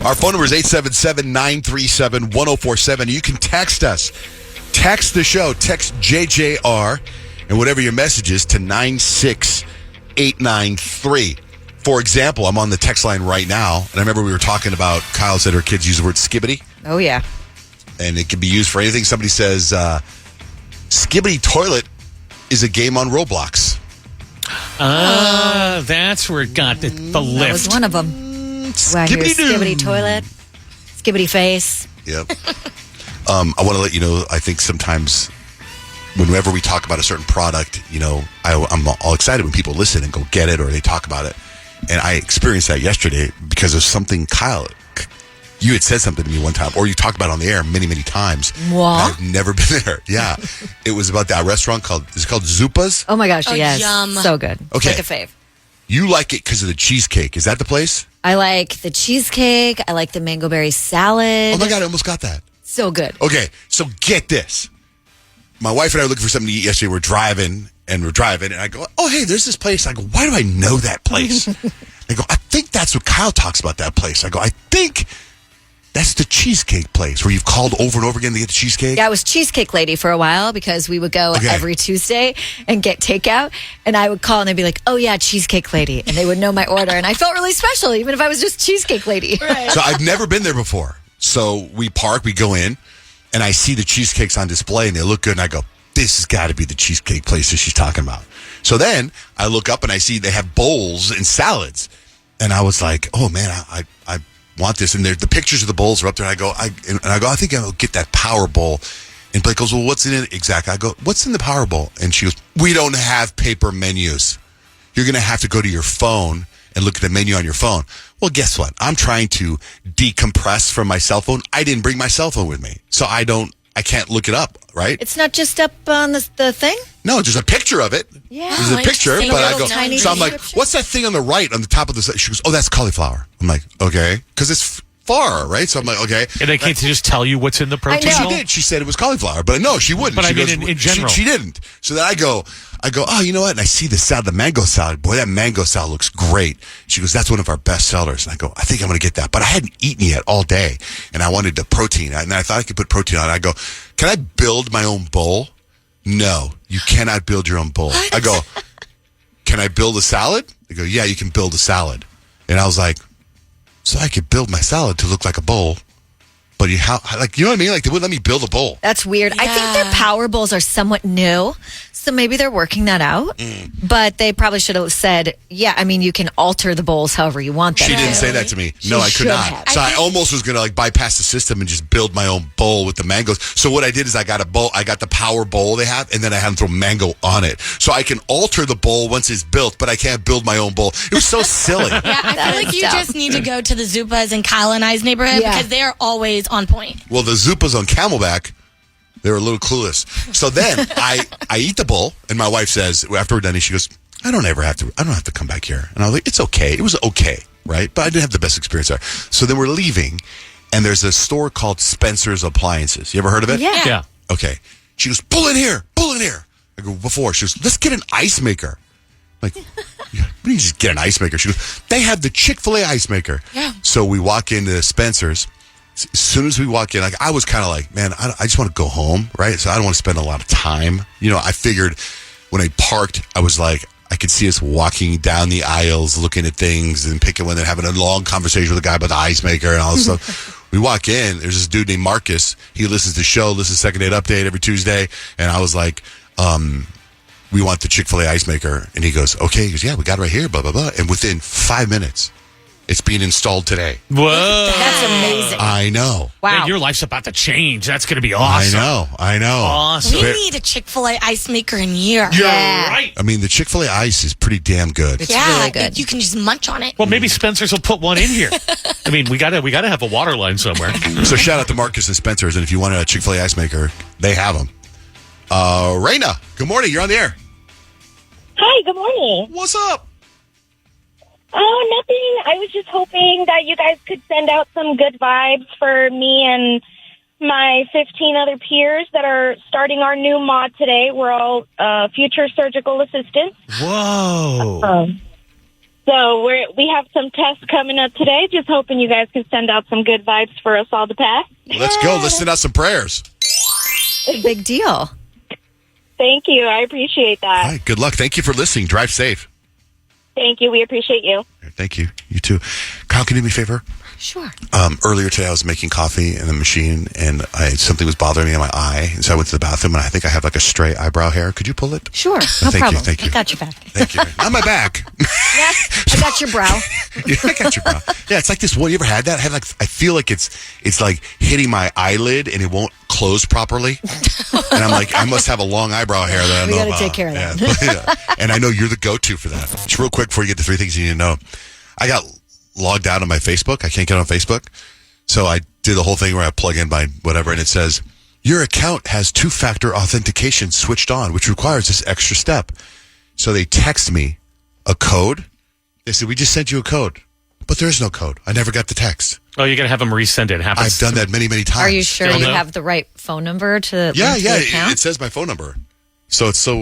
Our phone number is 877-937-1047. You can text us. Text the show. Text JJR and whatever your message is to 96893. For example, I'm on the text line right now, and I remember we were talking about, Kyle said her kids use the word skibbity. Oh, yeah. And it can be used for anything. Somebody says, Skibbity Toilet is a game on Roblox. That's where it got the lift. That was one of them. Skibbity toilet, skibbity face. Yep. I want to let you know, I think sometimes whenever we talk about a certain product, I'm all excited when people listen and go get it or they talk about it. And I experienced that yesterday because of something, Kyle, you had said something to me one time, or you talked about it on the air many, many times. What? I've never been there. Yeah. It was about that restaurant called Zupa's? Oh, my gosh, yes. Yum. So good. Okay. Like a fave. You like it because of the cheesecake. Is that the place? I like the cheesecake. I like the mango berry salad. Oh, my God, I almost got that. So good. Okay, so get this. My wife and I were looking for something to eat yesterday. We're driving, and I go, oh, hey, there's this place. I go, why do I know that place? They go, I think that's what Kyle talks about, that place. I go, I think that's the cheesecake place where you've called over and over again to get the cheesecake. Yeah, I was Cheesecake Lady for a while because we would go every Tuesday and get takeout. And I would call and they'd be like, oh, yeah, Cheesecake Lady. And they would know my order. And I felt really special, even if I was just Cheesecake Lady. Right. So I've never been there before. So we park, we go in, and I see the cheesecakes on display, and they look good. And I go, this has got to be the cheesecake place that she's talking about. So then I look up, and I see they have bowls and salads. And I was like, oh, man, I want this. And the pictures of the bowls are up there. And I go, I think I'll get that Power Bowl. And Blake goes, well, what's in it exactly? I go, what's in the Power Bowl? And she goes, we don't have paper menus. You're going to have to go to your phone and look at the menu on your phone. Well, guess what? I'm trying to decompress from my cell phone. I didn't bring my cell phone with me. So I can't look it up, right? It's not just up on the thing? No, there's a picture of it. Yeah. There's a picture, but I go, tiny so I'm like, description? what's that thing on the right on the top of the, she goes, oh, that's cauliflower. I'm like, okay. Because it's far, right? So I'm like, okay. And they can't just tell you what's in the protein She bowl? did. She said it was cauliflower, but no, she wouldn't. But she I mean, in general. She didn't. So then I go, oh, you know what? And I see the salad, the mango salad. Boy, that mango salad looks great. She goes, that's one of our best sellers. And I go, I think I'm going to get that. But I hadn't eaten yet all day, and I wanted the protein. And I thought I could put protein on it. I go, can I build my own bowl? No, you cannot build your own bowl. I go, can I build a salad? They go, yeah, you can build a salad. And I was like, so I could build my salad to look like a bowl. But you know what I mean? Like, they wouldn't let me build a bowl. That's weird. I think their Power Bowls are somewhat new, so maybe they're working that out. But they probably should have said, yeah, I mean, you can alter the bowls however you want them. She didn't say that to me. No, I could not. have. So I almost was going to bypass the system and just build my own bowl with the mangoes. So what I did is I got a bowl. I got the Power Bowl they have, and then I had them throw mango on it. So I can alter the bowl once it's built, but I can't build my own bowl. It was so silly. Yeah, I feel like you just need to go to the Zupas in Kyle and I's neighborhood because they are always on point. Well, the Zupas on Camelback, they were a little clueless. So then I eat the bowl, and my wife says, after we're done, she goes, I don't have to come back here. And I was like, it's okay. It was okay, right? But I didn't have the best experience there. So then we're leaving, and there's a store called Spencer's Appliances. You ever heard of it? Yeah. Okay. She goes, pull in here. I go, before. She goes, let's get an ice maker. I'm like, yeah, what do you just get an ice maker? She goes, they have the Chick-fil-A ice maker. Yeah. So we walk into Spencer's. As soon as we walk in, I was kind of like, man, I just want to go home, right? So I don't want to spend a lot of time. I figured when I parked, I was like, I could see us walking down the aisles, looking at things and picking one and having a long conversation with the guy about the ice maker and all this stuff. We walk in, there's this dude named Marcus. He listens to the show, listens to Second Date Update every Tuesday. And I was like, we want the Chick-fil-A ice maker. And he goes, okay. He goes, yeah, we got it right here, blah, blah, blah. And within 5 minutes, it's being installed today. Whoa. That's amazing. I know. Wow. Man, your life's about to change. That's going to be awesome. I know. Awesome. We need a Chick-fil-A ice maker in here. You're right. I mean, the Chick-fil-A ice is pretty damn good. It's really good. You can just munch on it. Well, maybe Spencer's will put one in here. I mean, we gotta have a water line somewhere. So shout out to Marcus and Spencer's, and if you want a Chick-fil-A ice maker, they have them. Raina, good morning. You're on the air. Hi, good morning. What's up? Oh, nothing. I was just hoping that you guys could send out some good vibes for me and my 15 other peers that are starting our new mod today. We're all future surgical assistants. Whoa. So we have some tests coming up today. Just hoping you guys can send out some good vibes for us all to pass. Let's go. Let's send out some prayers. Big deal. Thank you. I appreciate that. All right, good luck. Thank you for listening. Drive safe. Thank you. We appreciate you. Thank you. You too. Kyle, can you do me a favor? Sure. Earlier today, I was making coffee in the machine, and something was bothering me in my eye. And so I went to the bathroom, and I think I have like a stray eyebrow hair. Could you pull it? Sure. No thank problem. You, thank you. I got your back. Thank you. On my back. Yeah, I got your brow. Yeah, I got your brow. Yeah, it's like this one. You ever had that? I feel like it's like hitting my eyelid, and it won't close properly. And I'm like, I must have a long eyebrow hair that I We know gotta about. take care of that. Yeah. And I know you're the go-to for that. Just real quick before you get the 3 things you need to know. I got logged out on my Facebook. I can't get on Facebook. So I did the whole thing where I plug in my whatever, and it says, your account has 2-factor authentication switched on, which requires this extra step. So they text me a code. They said, we just sent you a code. But there is no code. I never got the text. Oh, you're going to have them resend it. I've done that many, many times. Are you sure Still you no? have the right phone number to link Yeah, to yeah. the account? It says my phone number.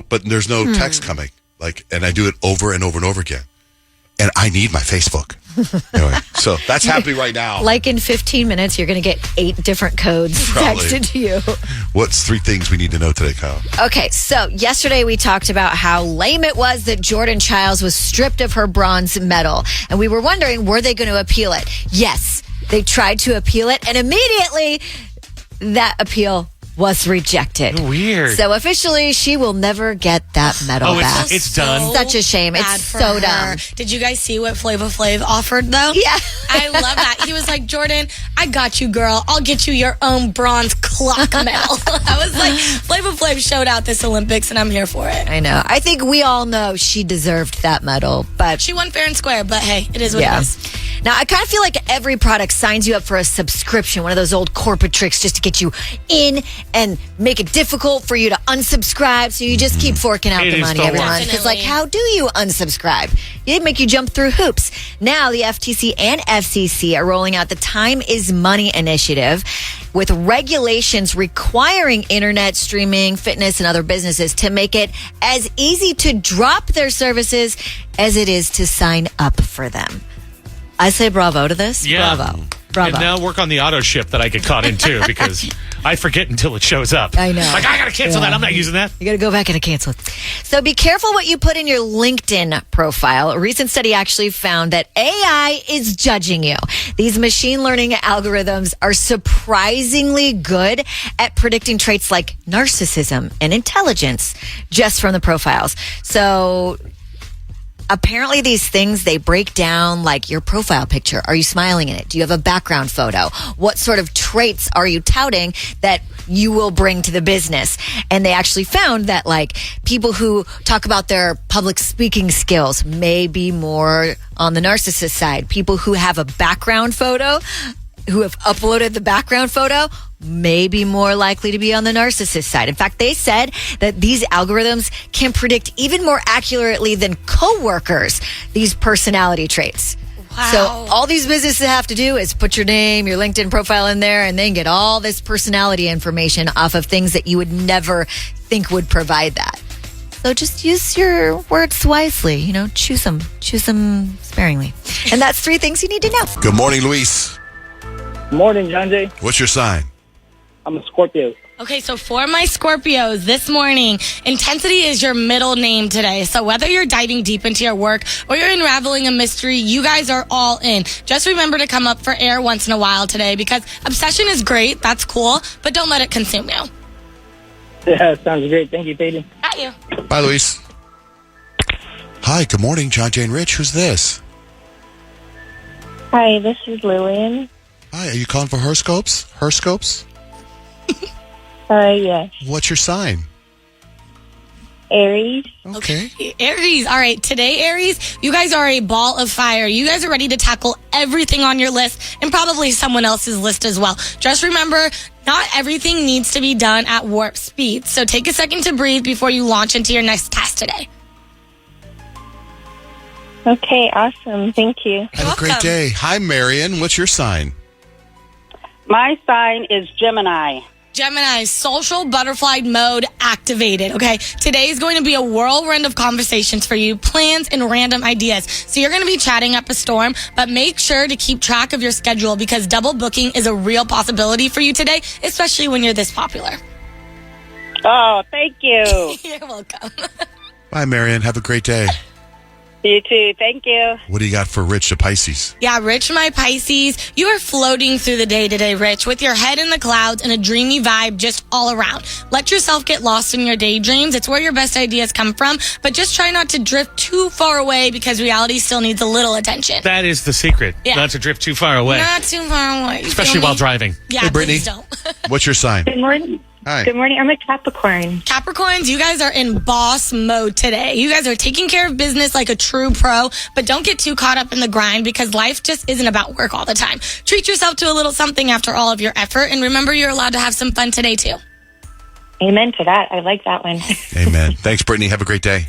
But there's no text coming. And I do it over and over and over again. And I need my Facebook. Anyway, so that's happening right now. Like in 15 minutes, you're going to get 8 different codes Probably. texted to you. What's 3 things we need to know today, Kyle? Okay, so yesterday we talked about how lame it was that Jordan Childs was stripped of her bronze medal. And we were wondering, were they going to appeal it? Yes, they tried to appeal it. And immediately, that appeal was rejected. Weird. So officially, she will never get that medal Oh, back. it's done. Such a shame. It's Bad for so her. dumb. Did you guys see what Flava Flav offered though? Yeah. I love that. He was like, Jordan, I got you, girl. I'll get you your own bronze clock medal. I was like, Flava Flav showed out this Olympics, and I'm here for it. I know. I think we all know she deserved that medal, but She won fair and square, but hey, it is what it is. Now, I kind of feel like every product signs you up for a subscription, one of those old corporate tricks just to get you in and make it difficult for you to unsubscribe. So you just keep forking out It the is money the every worst. month. Because, like, Definitely. how do you unsubscribe? It make you jump through hoops. Now, the FTC and FCC are rolling out the Time is Money initiative with regulations requiring internet streaming, fitness, and other businesses to make it as easy to drop their services as it is to sign up for them. I say bravo to this. Yeah. Bravo. Bravo. And now work on the auto ship that I get caught in too, because I forget until it shows up. I know. Like, I got to cancel that. I'm not using that. You got to go back and cancel it. So be careful what you put in your LinkedIn profile. A recent study actually found that AI is judging you. These machine learning algorithms are surprisingly good at predicting traits like narcissism and intelligence just from the profiles. So apparently these things, they break down like your profile picture. Are you smiling in it? Do you have a background photo? What sort of traits are you touting that you will bring to the business? And they actually found that like people who talk about their public speaking skills may be more on the narcissist side. People who have a background photo, who have uploaded the background photo, may be more likely to be on the narcissist side. In fact, they said that these algorithms can predict even more accurately than coworkers these personality traits. Wow. So all these businesses have to do is put your name, your LinkedIn profile in there, and then get all this personality information off of things that you would never think would provide that. So just use your words wisely, choose them sparingly. And that's 3 things you need to know. Good morning, Luis. Morning, John Jay. What's your sign? I'm a Scorpio. Okay, so for my Scorpios this morning, intensity is your middle name today. So whether you're diving deep into your work or you're unraveling a mystery, you guys are all in. Just remember to come up for air once in a while today, because obsession is great. That's cool, but don't let it consume you. Yeah, sounds great. Thank you, Peyton. Got you. Bye, Luis. Hi, good morning, John, Jane, Rich. Who's this? Hi, this is Lillian. Hi, are you calling for horoscopes? Horoscopes? Yes. What's your sign? Aries. Okay. Aries. All right. Today, Aries, you guys are a ball of fire. You guys are ready to tackle everything on your list and probably someone else's list as well. Just remember, not everything needs to be done at warp speed. So take a second to breathe before you launch into your next task today. Okay, awesome. Thank you. Have a great welcome. day. Hi, Marion. What's your sign? My sign is Gemini. Gemini, social butterfly mode activated, okay? Today is going to be a whirlwind of conversations for you, plans, and random ideas. So you're going to be chatting up a storm, but make sure to keep track of your schedule because double booking is a real possibility for you today, especially when you're this popular. Oh, thank you. You're welcome. Bye, Marion. Have a great day. You too. Thank you. What do you got for Rich the Pisces? Yeah, Rich, my Pisces, you are floating through the day today, Rich, with your head in the clouds and a dreamy vibe just all around. Let yourself get lost in your daydreams. It's where your best ideas come from, but just try not to drift too far away because reality still needs a little attention. That is the secret. Yeah. Not to drift too far away. Not too far away. You Especially feel me? while driving. Yeah, Hey, Brittany. please don't. What's your sign? Good morning. Hi. Good morning. I'm a Capricorn. Capricorns, you guys are in boss mode today. You guys are taking care of business like a true pro, but don't get too caught up in the grind because life just isn't about work all the time. Treat yourself to a little something after all of your effort, and remember you're allowed to have some fun today too. Amen to that. I like that one. Amen. Thanks, Brittany. Have a great day.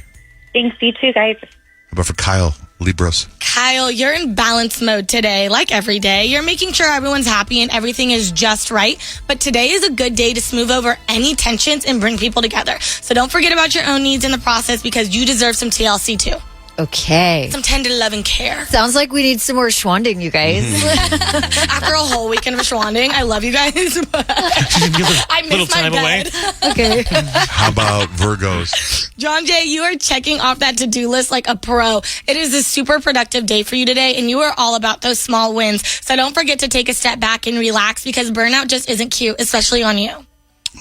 Thanks. You too, guys. How about for Kyle, Libros? Kyle, you're in balance mode today, like every day. You're making sure everyone's happy and everything is just right. But today is a good day to smooth over any tensions and bring people together. So don't forget about your own needs in the process because you deserve some TLC too. Okay. Some tender love and care. Sounds like we need some more schwanding, you guys. After a whole weekend of schwanding, I love you guys. I Little miss my time away. bed. Okay. How about Virgos? John Jay, you are checking off that to-do list like a pro. It is a super productive day for you today, and you are all about those small wins. So don't forget to take a step back and relax because burnout just isn't cute, especially on you.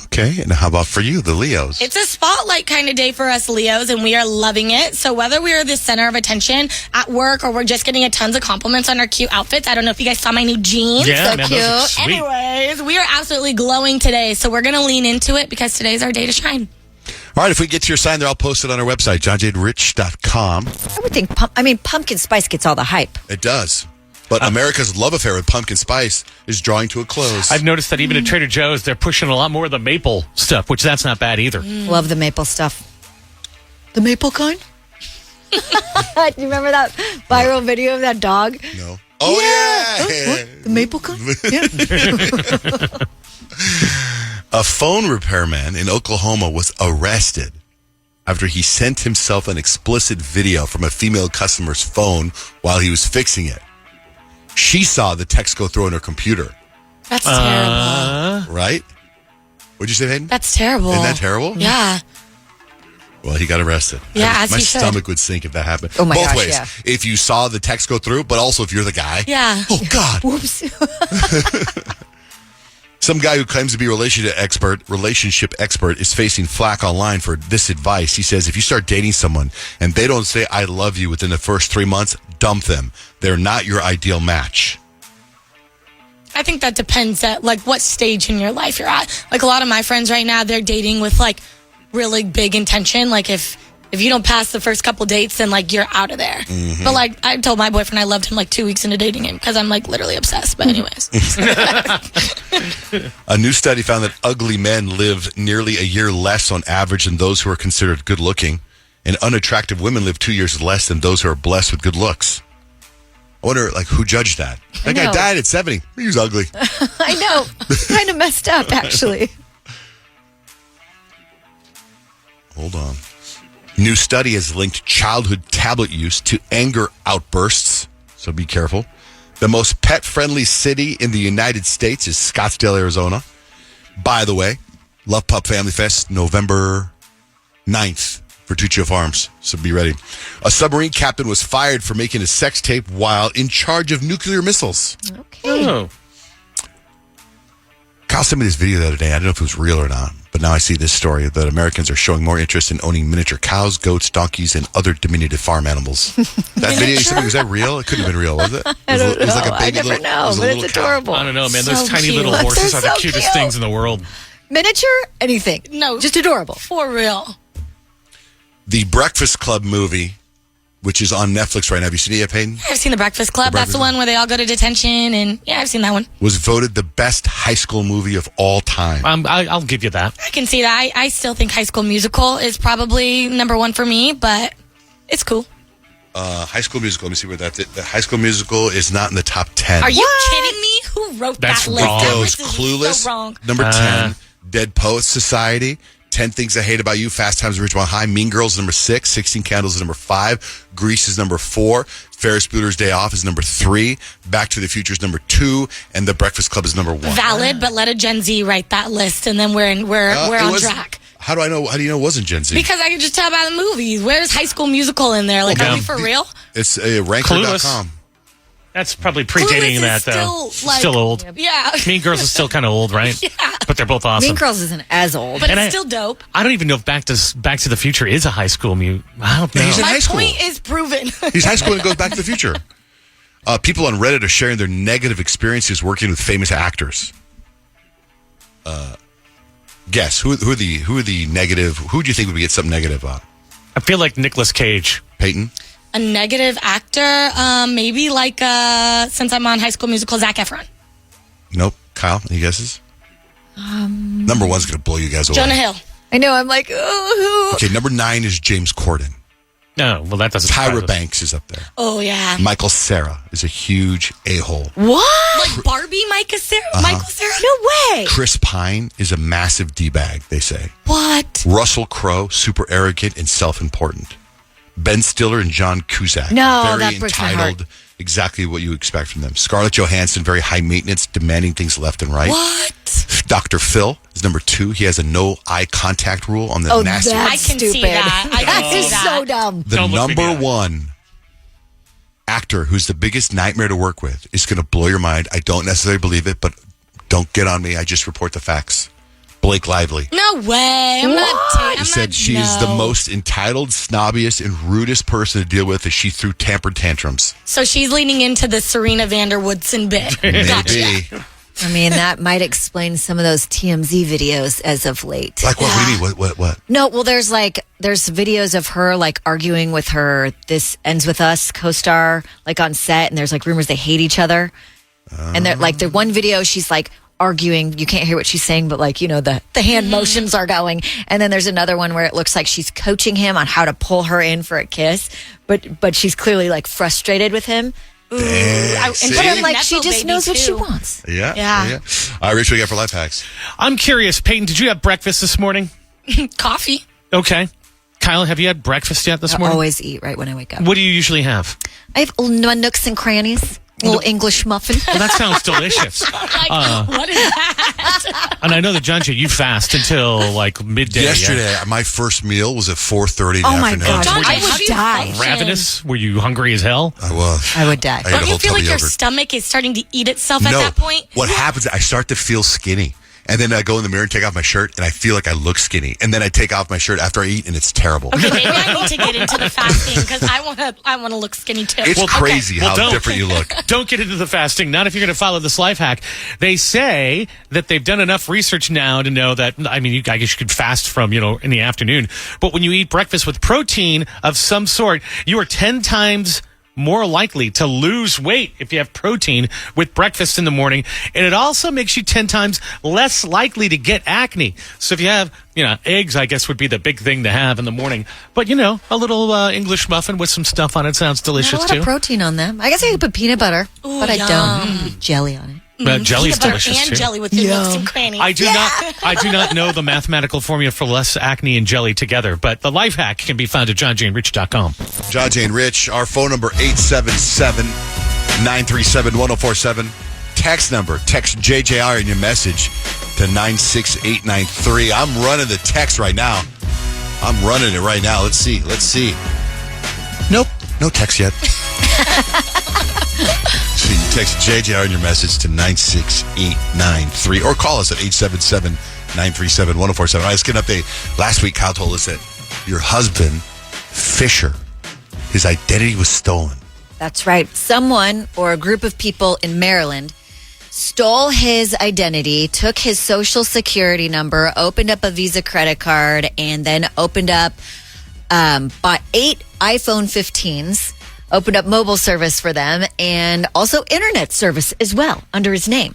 Okay, and how about for you, the Leos? It's a spotlight kind of day for us Leos, and we are loving it. So whether we are the center of attention at work or we're just getting tons of compliments on our cute outfits, I don't know if you guys saw my new jeans. Yeah, So man, those are cute. sweet. Anyways, we are absolutely glowing today, so we're going to lean into it because today's our day to shine. All right, if we get to your sign there, I'll post it on our website, johnjaderich.com. I would think, pumpkin spice gets all the hype. It does. But America's love affair with pumpkin spice is drawing to a close. I've noticed that even at Trader Joe's, they're pushing a lot more of the maple stuff, which that's not bad either. Love the maple stuff. The maple kind? Do you remember that viral video of that dog? No. Oh, yeah. What? The maple kind? Yeah. A phone repairman in Oklahoma was arrested after he sent himself an explicit video from a female customer's phone while he was fixing it. She saw the text go through on her computer, That's terrible. right? What'd you say, Hayden? That's terrible. Isn't that terrible? Yeah. Well, he got arrested. Yeah, as My he should. stomach would sink if that happened. Oh, my Both gosh, ways. yeah. If you saw the text go through, but also if you're the guy. Yeah. Oh, God. Whoops. Some guy who claims to be a relationship expert is facing flack online for this advice. He says, if you start dating someone and they don't say, I love you within the first 3 months, dump them. They're not your ideal match. I think that depends at like what stage in your life you're at. Like a lot of my friends right now, they're dating with like really big intention. Like if you don't pass the first couple dates, then like you're out of there. Mm-hmm. But like I told my boyfriend I loved him like 2 weeks into dating him because I'm like literally obsessed. But anyways. A new study found that ugly men live nearly a year less on average than those who are considered good looking, and unattractive women live 2 years less than those who are blessed with good looks. I wonder, like, who judged that? That guy know. died at 70. He was ugly. I know. Kind of messed up, actually. Hold on. New study has linked childhood tablet use to anger outbursts, so be careful. The most pet-friendly city in the United States is Scottsdale, Arizona. By the way, Love Pup Family Fest, November 9th for Tuccio Farms, so be ready. A submarine captain was fired for making a sex tape while in charge of nuclear missiles. Okay. Oh. Kyle sent me this video the other day. I don't know if it was real or not, but now I see this story that Americans are showing more interest in owning miniature cows, goats, donkeys, and other diminutive farm animals. That video you sent me, was that real? It couldn't have been real, was it? I don't It was know. like a I baby never little, know, it was a but little it's cow. adorable. I don't know, man. So Those tiny cute. little horses They're are the so cutest cute. things in the world. Miniature? Anything. No. Just adorable. For real. The Breakfast Club movie, which is on Netflix right now. Have you seen it yet, Peyton? I've seen The Breakfast Club. The That's the Breakfast- one where they all go to detention. And yeah, I've seen that one. Was voted the best high school movie of all time. I'll give you that. I can see that. I still think High School Musical is probably number one for me, but it's cool. High School Musical. Let me see where that's it. The High School Musical is not in the top 10. Are you kidding me? Who wrote That's that list? wrong. That Goes list is Clueless, so wrong. number 10. Dead Poets Society, 10 Things I Hate About You, Fast Times at Ridgemont High, Mean Girls is number 6, 16 Candles is number 5, Grease is number 4, Ferris Bueller's Day Off is number 3, Back to the Future is number 2, and The Breakfast Club is number 1. Valid, but let a Gen Z write that list, and then we're on track. How do you know it wasn't Gen Z? Because I can just tell by the movies. Where's High School Musical in there? Like, are we for real? It's ranker.com. That's probably predating Clueless that, is though. still, Still old. Yeah. Mean Girls is still kind of old, right? Yeah. But they're both awesome. Mean Girls isn't as old. But And it's still dope. I don't even know if Back to the Future is a high school I don't know. He's in My high school. point is proven. He's high school and goes Back to the Future. People on Reddit are sharing their negative experiences working with famous actors. Guess who are the negative? Who do you think would get something negative on? I feel like Nicolas Cage. Peyton? A negative actor, maybe like, since I'm on High School Musical, Zac Efron. Nope. Kyle, any guesses? Number 1's going to blow you guys away. Jonah Hill. I know. I'm like, oh, Okay, number 9 is James Corden. No, well, that doesn't surprise Tyra us. Banks is up there. Oh, yeah. Michael Cera is a huge a-hole. what? Like Barbie, Michael Cera? No way. Chris Pine is a massive D-bag, they say. What? Russell Crowe, super arrogant and self-important. Ben Stiller and John Cusack. No, very that breaks my heart. entitled. Exactly what you expect from them. Scarlett Johansson, very high maintenance, demanding things left and right. What? Dr. Phil is number 2. He has a no eye contact rule on the Oh, nasty. that's I can see stupid. that. I can That see is that. so dumb. The Don't look me number dead. 1 actor who's the biggest nightmare to work with is going to blow your mind. I don't necessarily believe it, but don't get on me. I just report the facts. Blake Lively. No way. I'm not. He said she's the most entitled, snobbiest, and rudest person to deal with as she threw tempered tantrums. So she's leaning into the Serena Vanderwoodson bit. Maybe. Gotcha. I mean, that might explain some of those TMZ videos as of late. Like what? What do you mean? What? No, well, there's videos of her like arguing with her This Ends With Us co-star like on set, and there's like rumors they hate each other. And they're like the one video she's like arguing, you can't hear what she's saying, but like, you know, the hand motions are going. And then there's another one where it looks like she's coaching him on how to pull her in for a kiss, but she's clearly like frustrated with him. Damn, But see? I'm like, she Nepo just baby, knows what she too. wants. Yeah. Yeah. All right, Rich, what do you got for life hacks? I'm curious, Peyton, did you have breakfast this morning? Coffee. Okay. Kyle, have you had breakfast yet this I morning? always eat right when I wake up. What do you usually have? I have my nooks and crannies. Little English muffin. Well, that sounds delicious. Like, what is that? And I know that, John, you fast until like midday. yeah? Yesterday, my first meal was at 4:30 in the Oh my afternoon. gosh, John, I how do would you die. function? Ravenous? Were you hungry as hell? I was. I would die. I ate a Don't whole you feel tub like of your yogurt. stomach is starting to eat itself at No. that point? What happens, I start to feel skinny. And then I go in the mirror and take off my shirt, and I feel like I look skinny. And then I take off my shirt after I eat, and it's terrible. Okay, maybe I need to get into the fasting because I want to look skinny too. It's crazy Well, how don't. different you look. Don't get into the fasting, not if you're going to follow this life hack. They say that they've done enough research now to know that, I mean, I guess you could fast from, in the afternoon. But when you eat breakfast with protein of some sort, you are 10 times more likely to lose weight if you have protein with breakfast in the morning. And it also makes you 10 times less likely to get acne. So if you have, eggs, I guess would be the big thing to have in the morning. But, a little English muffin with some stuff on it sounds Not delicious a lot too. of protein on them. I guess I could put peanut butter, but I don't. Put jelly on it. Jelly's Peanut butter delicious and too. jelly with your nooks and crannies. I do not know the mathematical formula for less acne and jelly together, but the life hack can be found at johnjanerich.com. John Jane Rich, our phone number 877-937-1047. Text number, text JJR in your message to 96893. I'm running the text right now. I'm running it right now. Let's see. Nope, no text yet. So you text JJR in your message to 96893 or call us at 877-937-1047. All right, let's get an update. Last week, Kyle told us that your husband, Fisher, his identity was stolen. That's right. Someone or a group of people in Maryland stole his identity, took his social security number, opened up a Visa credit card, and then opened up, bought 8 iPhone 15s, opened up mobile service for them, and also internet service as well under his name.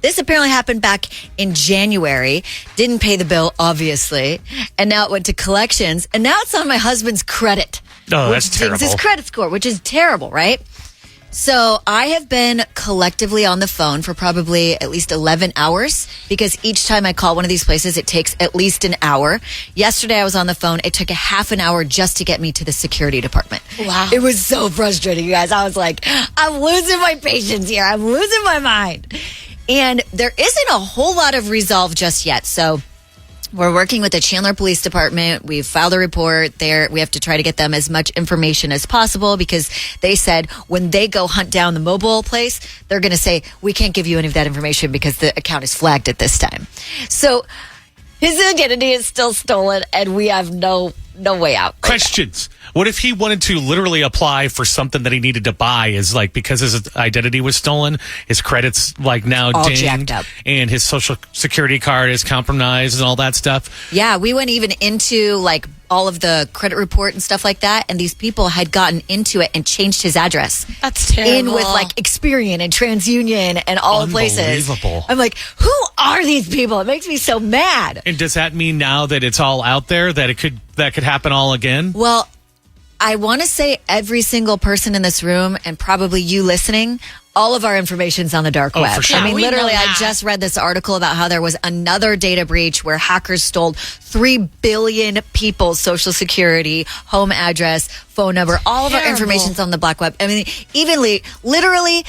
This apparently happened back in January. Didn't pay the bill, obviously. And now it went to collections. And now it's on my husband's credit. Oh, which that's dings terrible. his credit score, which is terrible, right? So I have been collectively on the phone for probably at least 11 hours because each time I call one of these places, it takes at least an hour. Yesterday I was on the phone. It took a half an hour just to get me to the security department. Wow. It was so frustrating, you guys. I was like, I'm losing my patience here. I'm losing my mind. And there isn't a whole lot of resolve just yet. So we're working with the Chandler Police Department. We've filed a report there. We have to try to get them as much information as possible because they said when they go hunt down the mobile place, they're going to say, we can't give you any of that information because the account is flagged at this time. So his identity is still stolen and we have no way out. Questions. What if he wanted to literally apply for something that he needed to buy is like because his identity was stolen, his credit's like now All dinged, jacked up. and his social security card is compromised and all that stuff? Yeah, we went even into like all of the credit report and stuff like that. And these people had gotten into it and changed his address. That's terrible. In with like Experian and TransUnion and all the places. Unbelievable. I'm like, who are these people? It makes me so mad. And does that mean now that it's all out there that that could happen all again? Well, I want to say every single person in this room and probably you listening, all of our information's on the dark web. for sure. I mean, Yeah, we literally, know I that. just read this article about how there was another data breach where hackers stole 3 billion people's social security, home address, phone number. All of our Terrible. information's on the black web. I mean, literally,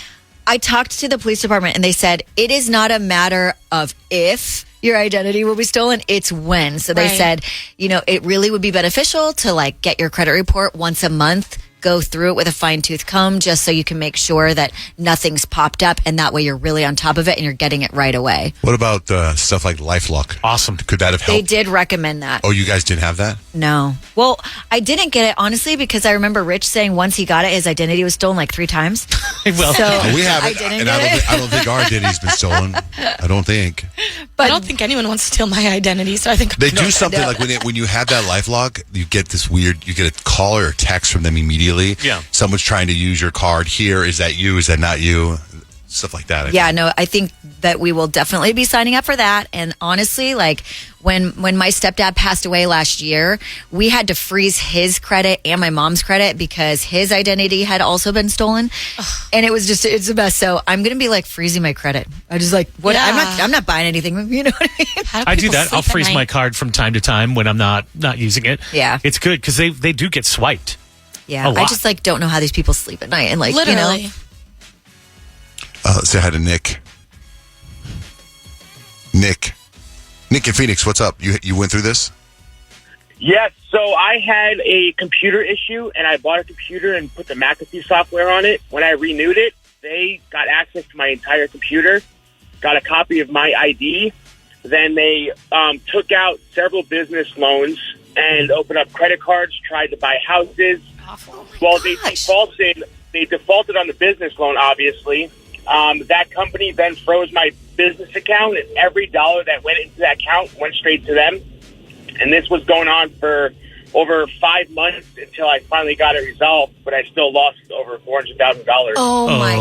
I talked to the police department and they said it is not a matter of if your identity will be stolen, it's when. So they Right. said, it really would be beneficial to like get your credit report once a month, go through it with a fine tooth comb just so you can make sure that nothing's popped up and that way you're really on top of it and you're getting it right away. What about stuff like LifeLock? Awesome. Could that have They helped? did recommend that. Oh, you guys didn't have that? No. Well, I didn't get it honestly because I remember Rich saying once he got it, his identity was stolen like 3 times. Well, So We have I it, didn't and get it. I don't think our identity's been stolen. I don't think. I don't think anyone wants to steal my identity, so I think They do something like when you have that LifeLock, you get a call or a text from them immediately. Yeah. Someone's trying to use your card here. Is that you? Is that not you? Stuff like that. Yeah, no, I think that we will definitely be signing up for that. And honestly, like when my stepdad passed away last year, we had to freeze his credit and my mom's credit because his identity had also been stolen. And it was it's a mess. So I'm going to be like freezing my credit. I just like, what? Yeah. I'm not buying anything. You know what I mean? How I do people that. I'll sleep at freeze night? my card from time to time when I'm not using it. Yeah. It's good because they do get swiped. Yeah. A I lot. just like don't know how these people sleep at night. And like, Literally. Say hi to Nick. Nick in Phoenix, what's up? You went through this? Yes, so I had a computer issue, and I bought a computer and put the McAfee software on it. When I renewed it, they got access to my entire computer, got a copy of my ID. Then they took out several business loans and opened up credit cards, tried to buy houses. Well, they defaulted on the business loan, obviously. That company then froze my business account, and every dollar that went into that account went straight to them. And this was going on for over 5 months until I finally got it resolved, but I still lost over $400,000. Oh my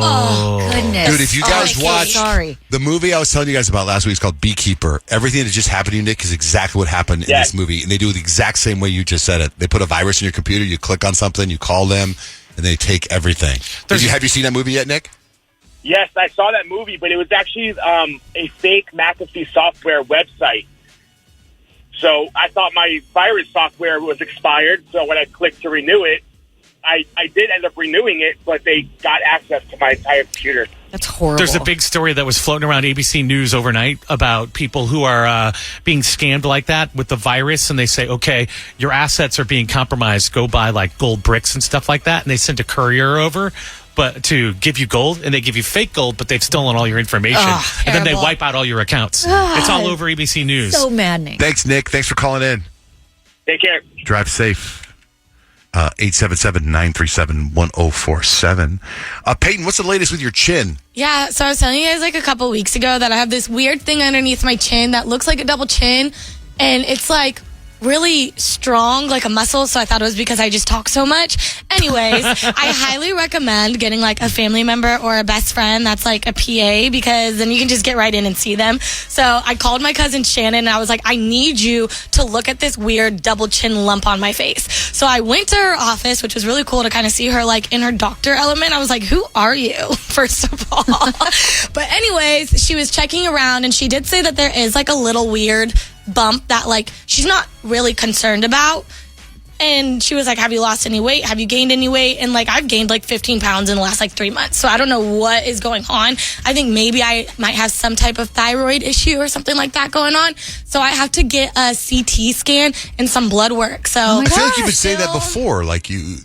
goodness. Dude, if you guys I'm so watch sorry. the movie I was telling you guys about last week, it's called Beekeeper. Everything that just happened to you, Nick, is exactly what happened in Yes. this movie. And they do it the exact same way you just said it. They put a virus in your computer, you click on something, you call them, and they take everything. Have you seen that movie yet, Nick? Yes, I saw that movie, but it was actually a fake McAfee software website. So I thought my virus software was expired, so when I clicked to renew it, I did end up renewing it, but they got access to my entire computer. That's horrible. There's a big story that was floating around ABC News overnight about people who are being scammed like that with the virus, and they say, okay, your assets are being compromised. Go buy like gold bricks and stuff like that, and they send a courier over but to give you gold, and they give you fake gold, but they've stolen all your information, and then they terrible. wipe out all your accounts. It's all over ABC News. so maddening. Thanks, Nick. Thanks for calling in. Take care. Drive safe. 877-937-1047. Peyton, what's the latest with your chin? Yeah, so I was telling you guys like a couple weeks ago that I have this weird thing underneath my chin that looks like a double chin, and it's like really strong, like a muscle, so I thought it was because I just talk so much. Anyways, I highly recommend getting like a family member or a best friend that's like a PA, because then you can just get right in and see them. So I called my cousin Shannon and I was like, I need you to look at this weird double chin lump on my face. So I went to her office, which was really cool to kind of see her like in her doctor element. I was like, who are you, first of all? But anyways, she was checking around and she did say that there is like a little weird bump that like she's not really concerned about. And she was like, have you lost any weight? Have you gained any weight? And like, I've gained like 15 pounds in the last like 3 months. So I don't know what is going on. I think maybe I might have some type of thyroid issue or something like that going on. So I have to get a CT scan and some blood work. So I feel like you've been saying that before. Like you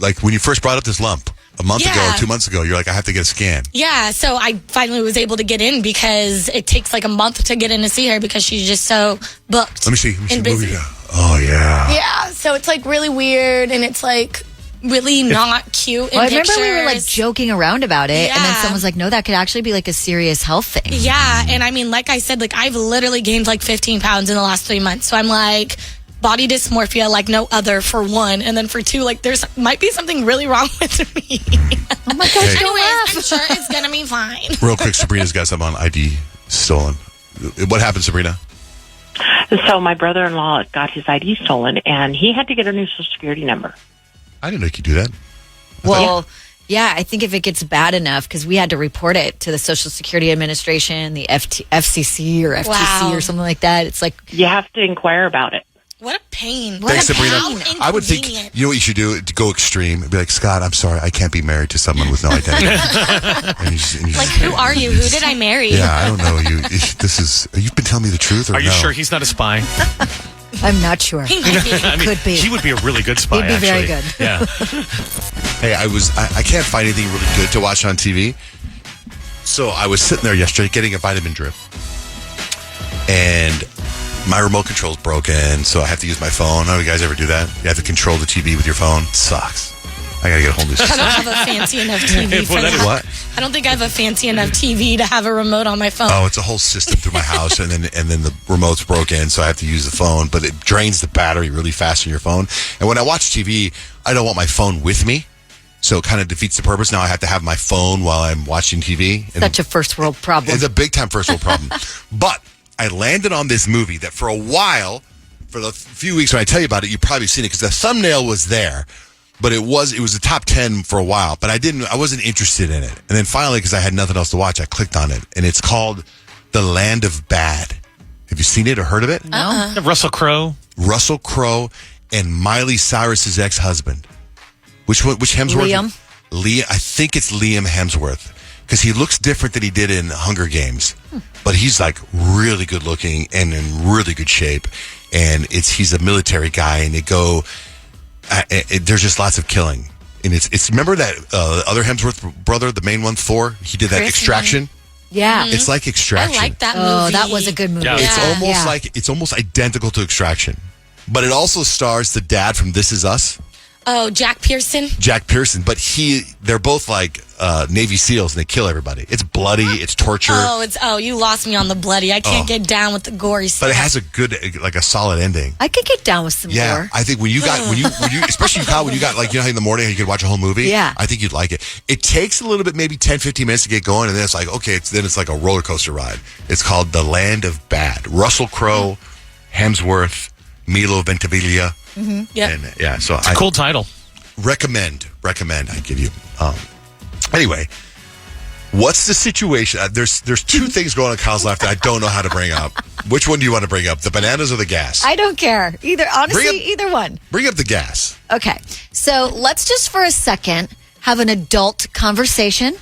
like when you first brought up this lump a month ago or 2 months ago, you're like, I have to get a scan. Yeah, so I finally was able to get in because it takes like a month to get in to see her because she's just so booked. Let me see. and busy. Oh, yeah. Yeah, so it's like really weird and it's like really not cute in Well, I remember pictures. we were like joking around about it, and then Yeah. someone's like, "No, that could actually be like a serious health thing." Yeah, and I mean, like I said, like I've literally gained like 15 pounds in the last 3 months. So I'm like, body dysmorphia like no other, for one, and then for two, like there's might be something really wrong with me. Oh my gosh! Hey. Don't Anyways, laugh. I'm sure it's gonna be fine. Real quick, Sabrina's got something on ID stolen. What happened, Sabrina? So my brother-in-law got his ID stolen, and he had to get a new Social Security number. I didn't know you could do that. Well, yeah, I think if it gets bad enough, because we had to report it to the Social Security Administration, the FCC or FTC Wow. or something like that. It's like, You have to inquire about it. What a pain. Thanks, What a Sabrina. pain. I would think, Inconvenient. you know what you should do? To go extreme. Be like, Scott, I'm sorry. I can't be married to someone with no identity. and you just, Like, who are you? Who did I marry? Yeah, I don't know. You've been telling me the truth or Are you no? sure he's not a spy? I'm not sure. He might be. I mean, Could be. he would be a really good spy. He'd be very actually. good. Yeah. Hey, I can't find anything really good to watch on TV. So I was sitting there yesterday getting a vitamin drip. And my remote control's broken, so I have to use my phone. Oh, you guys ever do that? You have to control the TV with your phone? It sucks. I gotta get a whole new I system. don't have a fancy enough TV for Well, that that. is- What? I don't think I have a fancy enough TV to have a remote on my phone. Oh, it's a whole system through my house, and then the remote's broken, so I have to use the phone. But it drains the battery really fast on your phone. And when I watch TV, I don't want my phone with me, so it kind of defeats the purpose. Now I have to have my phone while I'm watching TV. And Such a first world problem. it's a big time first world problem. But I landed on this movie that for a while, for the few weeks when I tell you about it, you've probably seen it because the thumbnail was there. But it was the top 10 for a while, but I wasn't interested in it. And then finally, because I had nothing else to watch, I clicked on it, and it's called The Land of Bad. Have you seen it or heard of it? No. Russell Crowe. Russell Crowe and Miley Cyrus's ex-husband. Which Hemsworth? Liam. I think it's Liam Hemsworth, because he looks different than he did in Hunger Games. But he's like really good looking and in really good shape. And he's a military guy, and there's just lots of killing. And it's remember that other Hemsworth brother, the main one, Thor? He did that Chris, Extraction. Yeah. It's like I Extraction. like that movie. Oh, that was a good movie. Yeah. It's Yeah. almost identical to Extraction. But it also stars the dad from This Is Us, Oh, Jack Pearson. Jack Pearson. But they're both like Navy SEALs, and they kill everybody. It's bloody, it's torture. You lost me on the bloody. I can't get down with the gory stuff. But it has a good, like a solid ending. I could get down with some Yeah, more. I think when you especially when you got like, you know how in the morning you could watch a whole movie? Yeah. I think you'd like it. It takes a little bit, maybe 10, 15 minutes to get going, and then it's like, okay, it's like a roller coaster ride. It's called The Land of Bad. Russell Crowe, Hemsworth, Milo Ventimiglia. Yep. And yeah, so It's a cool title. recommend I give you. Anyway, what's the situation? There's two things going on in Kyle's life that I don't know how to bring up. Which one do you want to bring up? The bananas or the gas? I don't care. Honestly, Bring up- either one. Bring up the gas. Okay. So let's just for a second have an adult conversation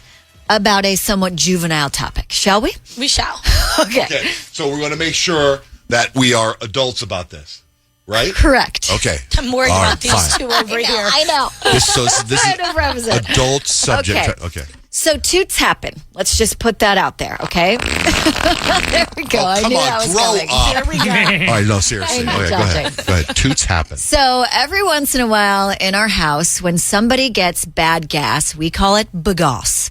about a somewhat juvenile topic, shall we? We shall. Okay. So we're going to make sure that we are adults about this, right? Correct. Okay. I'm worried All about right, these fine. two over here. I know. This is Trying to represent. adult subject. Okay. Okay. So toots happen. Let's just put that out there, okay? There we go. Oh, I come knew on, that was grow coming. up. Here we go. All right, no, seriously. I know, Okay, go ahead. Go ahead. Toots happen. So every once in a while in our house, when somebody gets bad gas, we call it bagasse.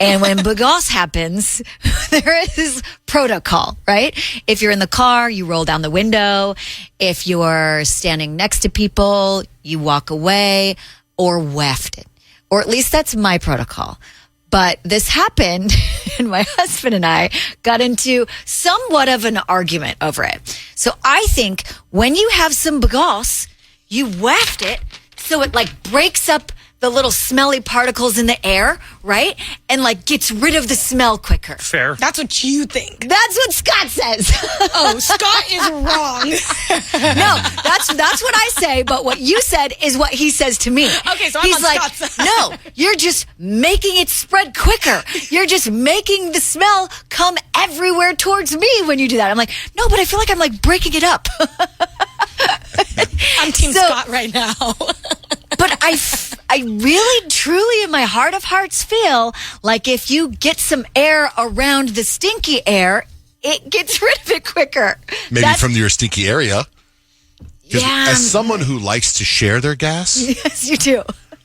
And when bagasse happens, there is protocol, right? If you're in the car, you roll down the window. If you're standing next to people, you walk away or waft it. Or at least that's my protocol. But this happened, and my husband and I got into somewhat of an argument over it. So I think when you have some bagasse, you waft it so it like breaks up the little smelly particles in the air, right? And like gets rid of the smell quicker. Fair. That's what you think. That's what Scott says. Oh, Scott is wrong. No, that's what I say, but what you said is what he says to me. Okay, so I'm He's on like, Scott's side. no, you're just making it spread quicker. You're just making the smell come everywhere towards me when you do that. I'm like, no, but I feel like I'm like breaking it up. I'm Team Scott right now. But I really, truly, in my heart of hearts, feel like if you get some air around the stinky air, it gets rid of it quicker. Maybe from your stinky area. Because Yeah. as someone who likes to share their gas, Yes, you do.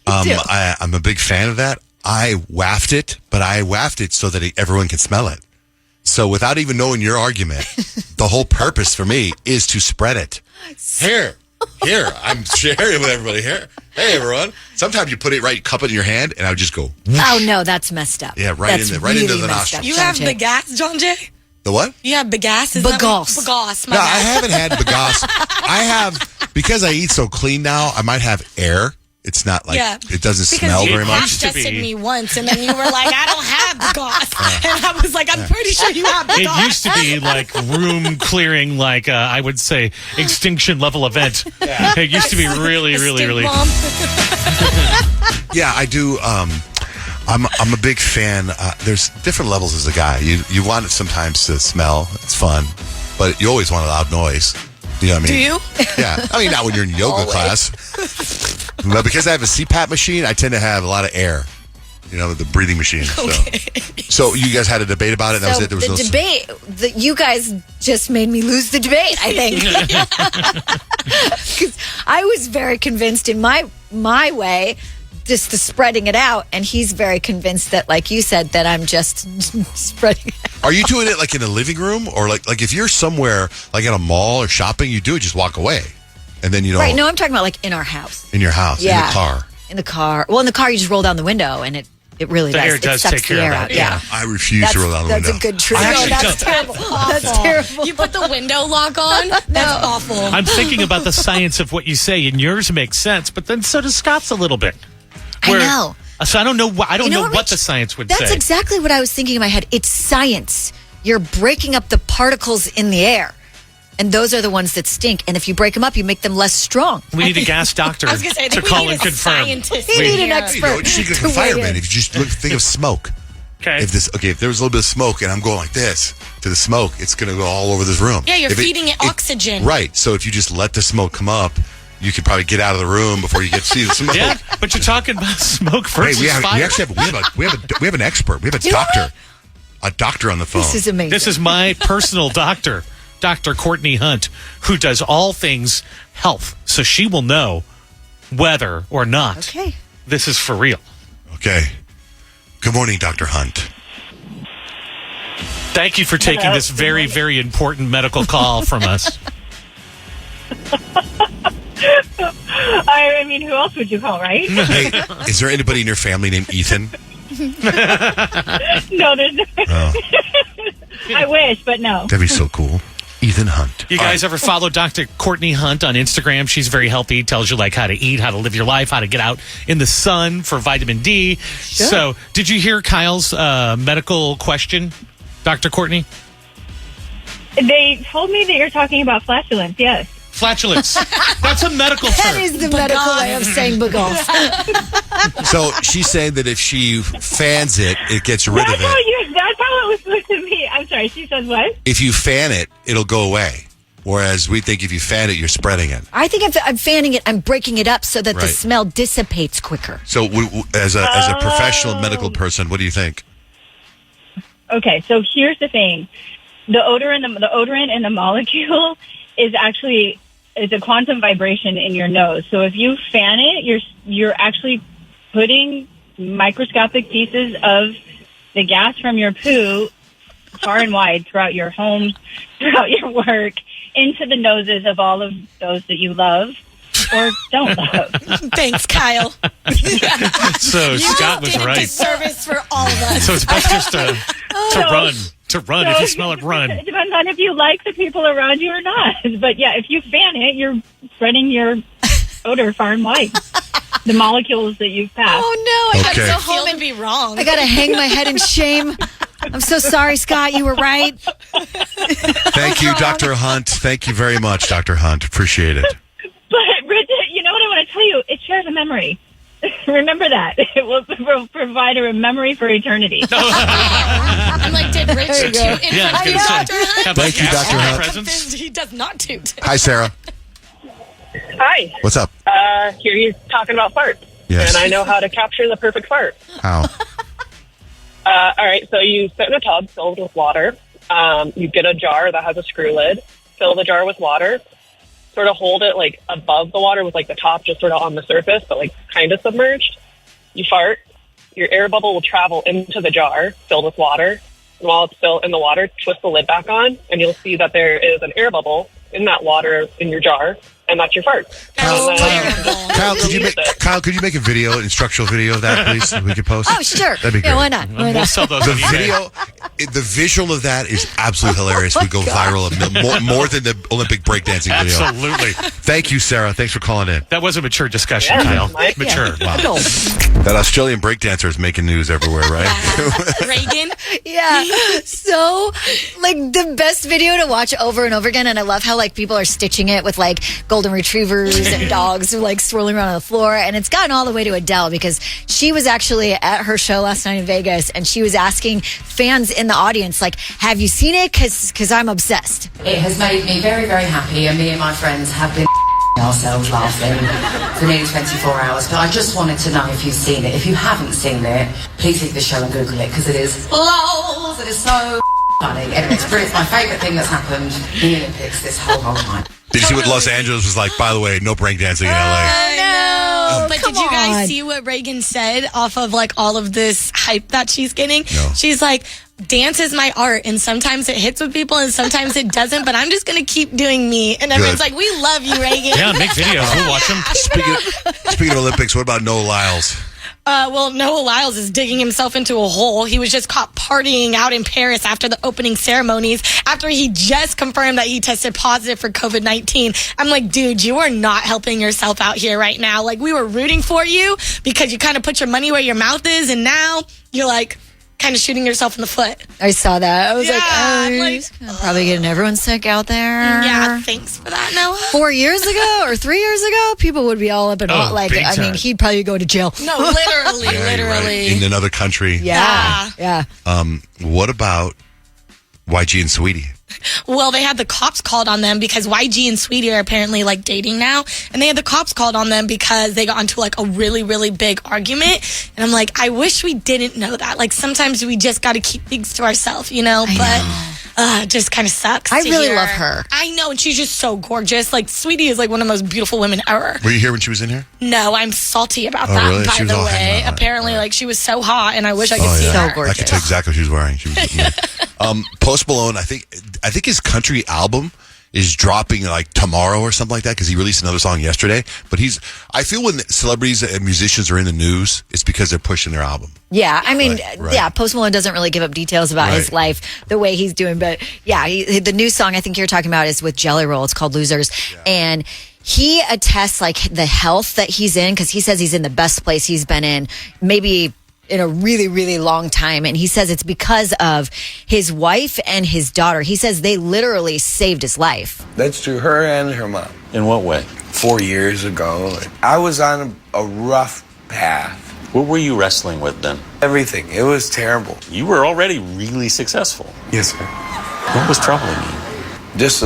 I'm a big fan of that. I waft it, but I waft it so that everyone can smell it. So without even knowing your argument, the whole purpose for me is to spread it. Here, I'm sharing with everybody here. Hey, everyone. Sometimes you put it right, cup it in your hand, and I would just go. Whoosh. Oh no, that's messed up. Yeah, right That's into the messed nostril. up, You John have Jay. bagasse, John Jay? The what? You have bagasse? Is Bagasse. That bagasse. My No, I bad. haven't had bagasse. I have, because I eat so clean now, I might have air. It's not like, it doesn't smell you very much. used to tested be. me once, and then you were like, I don't have bagasse. And I was like, I'm pretty sure you have It bagasse. used to be like room clearing, like I would say extinction level event. It used to be really, really, Stink really. bomb. Yeah, I do. I'm a big fan. There's different levels as a guy. You want it sometimes to smell. It's fun. But you always want a loud noise. You know what I mean? Do you? Yeah. I mean, not when you're in yoga class. But because I have a CPAP machine, I tend to have a lot of air. You know, the breathing machine. So you guys had a debate about it? That was So it? There was the debate, you guys just made me lose the debate, I think. 'Cause I was very convinced in my way, just the spreading it out, and he's very convinced that, like you said, that I'm just spreading it out. Are you doing it like in a living room? Or like if you're somewhere, like at a mall or shopping, you do it, just walk away. And then you don't. Right, no, I'm talking about like in our house. In your house, in Yeah. the car. In the car. Well, in the car, you just roll down the window, and it really The does. air It does sucks take care the of air that, out. yeah. I refuse to roll down the window. That's a good trick. I actually that's don't. terrible. That's terrible. You put the window lock on? That's awful. I'm thinking about the science of what you say, and yours makes sense, but then so does Scott's a little bit. I know. So I don't know. I don't You know know what, what Rich? the science would That's say. exactly what I was thinking in my head. It's science. You're breaking up the particles in the air, and those are the ones that stink. And if you break them up, you make them less strong. We need a gas doctor I was going to say, I to think we call need and a confirm. scientist. We need an here. expert. You know, just think like to a weigh fireman. in. If you just think of smoke. Okay. If there was a little bit of smoke and I'm going like this to the smoke, it's going to go all over this room. Yeah, you're If feeding it oxygen. Right. So if you just let the smoke come up, you could probably get out of the room before you get to see the smoke. Yeah, but you're talking about smoke Hey, versus we fire. actually have an expert. We have a doctor on the phone. This is amazing. This is my personal doctor, Dr. Courtney Hunt, who does all things health. So she will know whether or not Okay. this is for real. Okay. Good morning, Dr. Hunt. Thank you for taking this very, very important medical call from us. I mean, who else would you call, right? Hey, is there anybody in your family named Ethan? No, there's no. Oh, I wish, but no. that'd be so cool. Ethan Hunt. You guys ever follow Dr. Courtney Hunt on Instagram? She's very healthy, tells you like how to eat, how to live your life, how to get out in the sun for vitamin D. So, did you hear Kyle's medical question, Dr. Courtney? They told me that you're talking about flatulence, yes. Flatulence. That's a medical term. That is the medical way of saying bagasse. So she's saying that if she fans it, it gets rid of it. That's how it was supposed to be. I'm sorry, she says what? If you fan it, it'll go away. Whereas we think if you fan it, you're spreading it. I think if I'm fanning it, I'm breaking it up so that the Right. smell dissipates quicker. So as a professional medical person, what do you think? Okay, so here's the thing. The odorant in the molecule is actually it's a quantum vibration in your nose. So if you fan it, you're actually putting microscopic pieces of the gas from your poo far and wide throughout your home, throughout your work, into the noses of all of those that you love or don't love. Thanks, Kyle. So Scott was did a right. disservice for all of us. So it's best just to run. To run. If you smell it, run. It depends on if you like the people around you or not. But yeah, if you fan it, you're spreading your odor far and wide. The molecules that you've passed. Oh no, I gotta Okay. go Feel home to and be wrong. I gotta hang my head in shame. I'm so sorry, Scott. You were right. Thank you, Dr. Hunt. Thank you very much, Dr. Hunt. Appreciate it. But Bridget, you know what I want to tell you? It shares a memory. Remember that. It will provide a memory for eternity. I'm like, did Richard There you toot in Yeah, I front was of gonna Dr. say. Hunt? Have Thank you, gas Dr. in my Hunt. presence? He does not toot. Hi, Sarah. Hi. What's up? Here you're talking about farts. Yes. And I know how to capture the perfect fart. How? All right, so you sit in a tub filled with water. You get a jar that has a screw lid. Fill the jar with water. Sort of hold it like above the water with like the top just sort of on the surface, but like kind of submerged. You fart. Your air bubble will travel into the jar filled with water. And while it's still in the water, twist the lid back on, and you'll see that there is an air bubble in that water in your jar, and that's your fart. Kyle, And then Kyle, could you use make it. Kyle? Could you make a video, an instructional video of that, please? That we could post. Oh, sure. That'd be great. Yeah, why not? Why We'll not? sell those The on eBay. video, the visual of that is absolutely hilarious. We go viral more than the Olympic breakdancing video. Absolutely. Thank you, Sarah. Thanks for calling in. That was a mature discussion, Yeah, Kyle. Mike. Mature. Wow. That Australian breakdancer is making news everywhere, right? Reagan. Yeah. So, like, the best video to watch over and over again. And I love how, like, people are stitching it with, like, golden retrievers and dogs, like, swirling around on the floor. And it's gotten all the way to Adele because she was actually at her show last night in Vegas and she was asking fans in the audience, like, have you seen it? Because I'm obsessed. It has made me very, very happy, and me and my friends have been ourselves laughing for nearly 24 hours. But I just wanted to know if you've seen it. If you haven't seen it, please leave the show and Google it, because it is lols. It is so funny. Anyway, it's brilliant. It's my favourite thing that's happened in the Olympics this whole time. Did you see what Los Angeles was like? By the way, no breakdancing in LA. I know. But come did you guys on. see what Reagan said off of like all of this hype that she's getting? No. She's like, dance is my art, and sometimes it hits with people and sometimes it doesn't, but I'm just going to keep doing me. And everyone's like, we love you, Reagan. Yeah, make videos. We'll watch them. Speaking of Olympics, what about Noah Lyles? Well, Noah Lyles is digging himself into a hole. He was just caught partying out in Paris after the opening ceremonies, after he just confirmed that he tested positive for COVID-19. I'm like, dude, you are not helping yourself out here right now. Like, we were rooting for you because you kind of put your money where your mouth is, and now you're like kind of shooting yourself in the foot. I saw that. I was Yeah, like, I'm oh, like, he's probably getting everyone sick out there. Yeah, thanks for that, Noah. 4 years ago or 3 years ago, people would be all up and all, like, big I mean, time. he'd probably go to jail. No, literally, Yeah, you're right. literally. In another country. Yeah. Yeah. What about YG and Sweetie? Well, they had the cops called on them because YG and Sweetie are apparently like dating now. And they had the cops called on them because they got into like a really, really big argument. And I'm like, I wish we didn't know that. Like sometimes we just got to keep things to ourselves, you know? It just kind of sucks. I to really hear. love her. I know. And she's just so gorgeous. Like Sweetie is like one of the most beautiful women ever. Were you here when she was in here? No, I'm salty about Oh, that, really? by She was the all way. hanging on. Apparently, like she was so hot and I wish I could Oh, see yeah. her. So gorgeous. I could tell exactly what she was wearing. She was, Post Malone, I think his country album is dropping like tomorrow or something like that because he released another song yesterday. But I feel when celebrities and musicians are in the news, it's because they're pushing their album. Yeah, I mean, Right. yeah, Post Malone doesn't really give up details about his Right. life the way he's doing. But yeah, the new song I think you're talking about is with Jelly Roll. It's called Losers. And he attests like the health that he's in because he says he's in the best place he's been in maybe in a really, really long time. And he says it's because of his wife and his daughter. He says they literally saved his life. That's true. Her and her mom. In what way? 4 years ago, I was on a rough path. What were you wrestling with then? Everything. It was terrible. You were already really successful. Yes, sir. What was troubling you? Just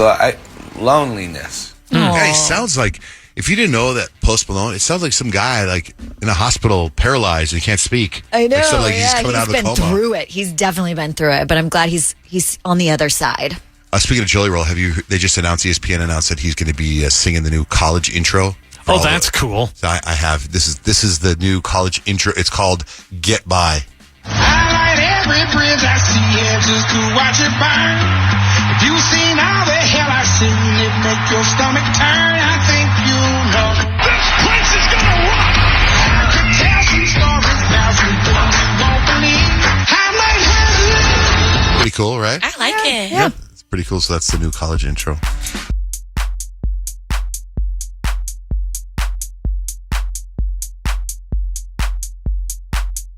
loneliness. Yeah, he sounds like, if you didn't know that Post Malone, it sounds like some guy like in a hospital paralyzed and can't speak. I know. Like, sounds like he's yeah, coming out of the been coma. through it. He's definitely been through it. But I'm glad he's on the other side. Speaking of Jelly Roll, they just announced, ESPN announced that he's going to be singing the new college intro. Oh, that's cool. So I have, this is the new college intro. It's called Get By. I every bridge I see here just to watch it burn. If you seen all the hell I've seen, it make your stomach turn. I think you know this place is gonna rock. I could tell some stories now, some things you won't believe. I might have lived. Pretty cool, right? I like it. Yeah. It's pretty cool. So that's the new college intro.